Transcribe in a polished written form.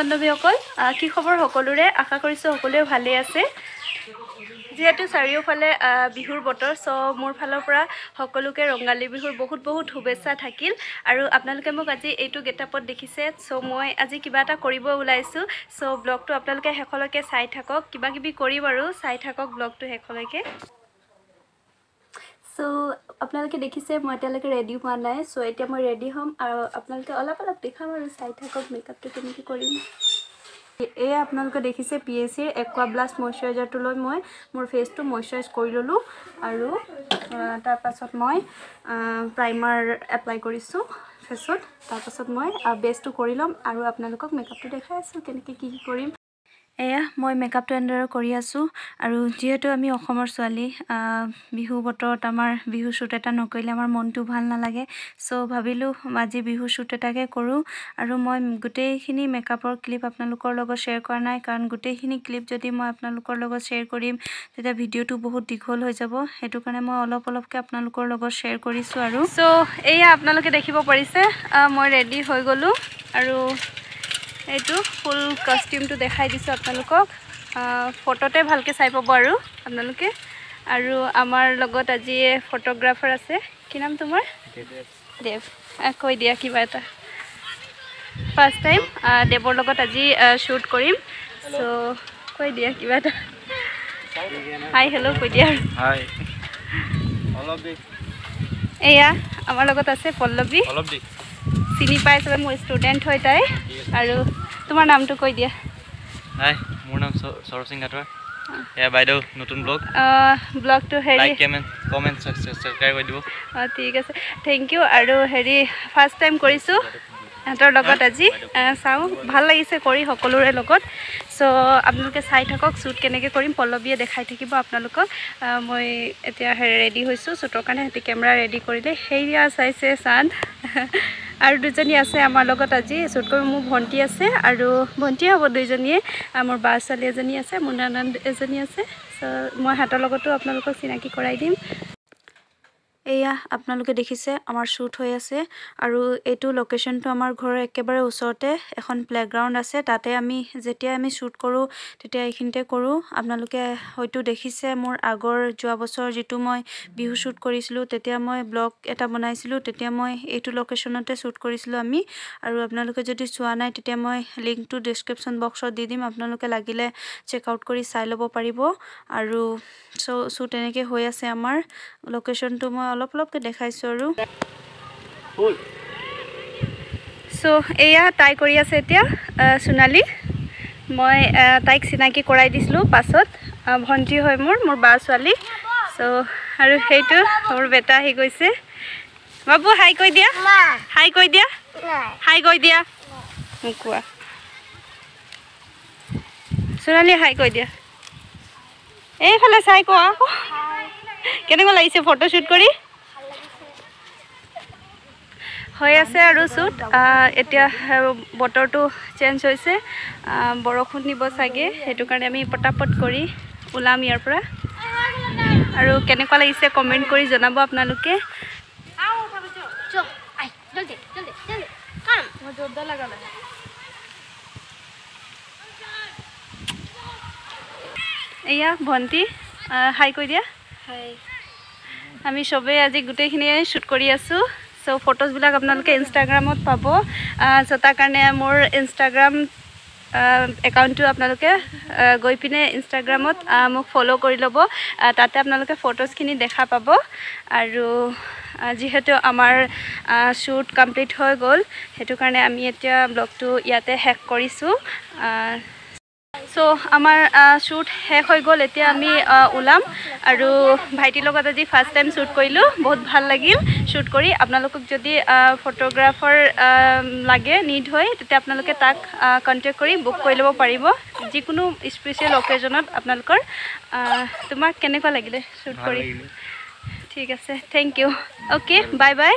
বান্ধৱীসকল কি খবৰ সকলোৰে আশা কৰিছোঁ সকলোৱে ভালে আছে যেহেতু চাৰিওফালে বিহুৰ বতৰ সো মোৰ ফালৰ পৰা সকলোকে ৰঙালী বিহুৰ বহুত শুভেচ্ছা থাকিল আৰু আপোনালোকে মোক আজি এইটো গেটআপত দেখিছে সো মই আজি কিবা এটা কৰিব ওলাইছো সো ব্লগটো আপোনালোকে শেষলৈকে চাই থাকক কিবা কিবি কৰিম আৰু চাই থাকক ব্লগটো শেষলৈকে সো আপোনালোকে দেখিছে মই এতিয়ালৈকে ৰেডি হোৱা নাই সো এতিয়া মই ৰেডি হ'ম আৰু আপোনালোকে অলপ দেখাম আৰু চাই থাকক মেকআপটো কেনেকৈ কৰিম এয়া আপোনালোকে দেখিছে পিএসিৰ একুৱা ব্লাষ্ট ময়শ্চাৰাইজাৰটো লৈ মই মোৰ ফেচটো ময়শ্চাৰাইজ কৰি ললোঁ আৰু তাৰ পাছত মই প্ৰাইমাৰ এপ্লাই কৰিছোঁ ফেচত তাৰ পাছত মই বেসটো কৰি ল'ম আৰু আপোনালোকক মেকআপটো দেখাই আছোঁ কেনেকৈ কি কৰিম এয়া মই মেকআপটো এন্ডাৰ কৰি আছো আৰু যেহেতু আমি অসমৰ ছোৱালী বিহু বতৰত আমাৰ বিহু শুট এটা নকৰিলে আমাৰ মনটো ভাল নালাগে সো ভাবিলো আজি বিহু শুট এটাকে কৰো আৰু মই গোটেইখিনি মেকআপৰ ক্লিপ আপোনালোকৰ লগত শ্বেয়াৰ কৰা নাই কাৰণ গোটেইখিনি ক্লিপ যদি মই আপোনালোকৰ লগত শ্বেয়াৰ কৰিম তেতিয়া ভিডিওটো বহুত দীঘল হৈ যাব হেতু কাৰণে মই অলপকে আপোনালোকৰ লগত শ্বেয়াৰ কৰিছো আৰু সো এয়া আপোনালোকে দেখিব পাৰিছে মই ৰেডি হৈ গলো আৰু এইটো ফুল কস্টিউমটো দেখাই দিছো আপোনালোকক ফটোতে ভালকে চাই পাব আৰু আপোনালোকে আৰু আমাৰ লগত আজি ফটোগ্ৰাফাৰ আছে কি নাম তোমাৰ দেৱ কৈ দিয়া কিবা এটা ফাৰ্স্ট টাইম দেৱৰ লগত আজি শুট কৰিম সো কৈ দিয়া কিবা এটা হাই হেল্ল কৈ দিয়া হাই পল্লৱী এয়া আমাৰ লগত আছে পল্লৱী চিনি পাই সবে মোৰ ষ্টুডেন্ট হয় তাই আৰু তোমাৰ নামটো কৈ দিয়া হাই মোৰ নাম সৌৰভ সিং গাটৱা এ বাইদেউ নতুন ব্লগটো হেৰি লাইক কমেন্ট সাবস্ক্ৰাইব কৰি দিব ঠিক আছে থ্যাংক ইউ আৰু হেৰি ফাৰ্স্ট টাইম কৰিছো হেতৰ লগত আজি চাও ভাল লাগিছে কৰি সকলোৰে লগত সো আপোনালোকে চাই থাকক শুট কেনেকৈ কৰিম পল্লৱীয়ে দেখাই থাকিব আপোনালোকক মই এতিয়া ৰেডি হৈছো শুটৰ কাৰণে হেতি কেমেৰা ৰেডি কৰিলে হেৰিয়া চাইছে চাঁদ আৰু দুজনী আছে আমাৰ লগত আজি শুট কৰি মোৰ ভণ্টি আছে আৰু ভণ্টি হ'ব দুইজনীয়ে মোৰ বা ছোৱালী এজনী আছে মোৰ ননদ এজনী আছে সো মই হাতৰ লগতো আপোনালোকক চিনাকি কৰাই দিম এয়া আপোনালোকে দেখিছে আমাৰ শুট হৈ আছে আৰু এইটো লোকেশনটো আমাৰ ঘৰৰ একেবাৰে ওচৰতে এখন প্লেগ্ৰাউণ্ড আছে তাতে আমি যেতিয়া আমি শুট কৰো তেতিয়া এইখিনিতে কৰো আপোনালোকে হয়তো দেখিছে মোৰ আগৰ যোৱা বছৰ যেটো মই বিহু শুট কৰিছিলো তেতিয়া মই ব্লগ এটা বনাইছিলো তেতিয়া মই এইটো লোকেশনতে শুট কৰিছিলো আমি আৰু আপোনালোকে যদি চোৱা নাই তেতিয়া মই লিংকটো ডেসক্ৰিপচন বক্সত দি দিম আপোনালোকে লাগিলে চেক আউট কৰি চাই ল'ব পাৰিব আৰু শুট এনেকৈ হৈ আছে আমাৰ লোকেশনটো মই অলপকে দেখাইছো আৰু সো এয়া তাই কৰি আছে এতিয়া সোনালী মই তাইক চিনাকি কৰাই দিছিলো পাছত ভণ্টি হয় মোৰ বা ছোৱালী সো আৰু সেইটো মোৰ বেটা আহি গৈছে বাবু হাই কৈ দিয়া হাই কৈ দিয়া হাই কৈ দিয়া কোৱা সোনালী হাই কৈ দিয়া এইফালে চাই কোৱা কেনেকুৱা লাগিছে ফটোশুট কৰি হৈ আছে আৰু শুট এতিয়া বতৰটো চেঞ্জ হৈছে বৰষুণ দিব চাগে হেতু কাৰণে আমি পটাপট কৰি ওলাম ইয়াৰ পৰা আৰু কেনেকুৱা লাগিছে কমেন্ট কৰি জনাব আপোনালোকে এয়া ভণ্টি হাই কৈ দিয়া হাই আমি সবে আজি গোটেইখিনি শুট কৰি আছো সো ফটোজ বিলাক আপোনালোকে ইনষ্টাগ্ৰামত পাব সো তাৰ কাৰণে মোৰ ইনষ্টাগ্ৰাম একাউণ্টটো আপোনালোকে গৈ পিনে ইনষ্টাগ্ৰামত মোক ফলো কৰি ল'ব তাতে আপোনালোকে ফটোজখিনি দেখা পাব আৰু যেহেতু আমাৰ শুট কমপ্লিট হৈ গ'ল হেতু কাৰণে আমি এতিয়া ব্লগটো ইয়াতে শেষ কৰিছো সো আমাৰ শুট শেষ হৈ গ'ল এতিয়া আমি ওলাম আৰু ভাইটিৰ লগত আজি ফাৰ্স্ট টাইম শুট কৰিলো বহুত ভাল লাগিল শুট কৰি আপোনালোকক যদি ফটোগ্ৰাফাৰ লাগে নিড হয় তেতিয়া আপোনালোকে তাক কন্টেক্ট কৰি বুক কৰি ল'ব পাৰিব যিকোনো স্পেশাল অকেজনত আপোনালোকৰ তোমাক কেনেকুৱা লাগিলে শুট কৰি ঠিক আছে thank you okay bye bye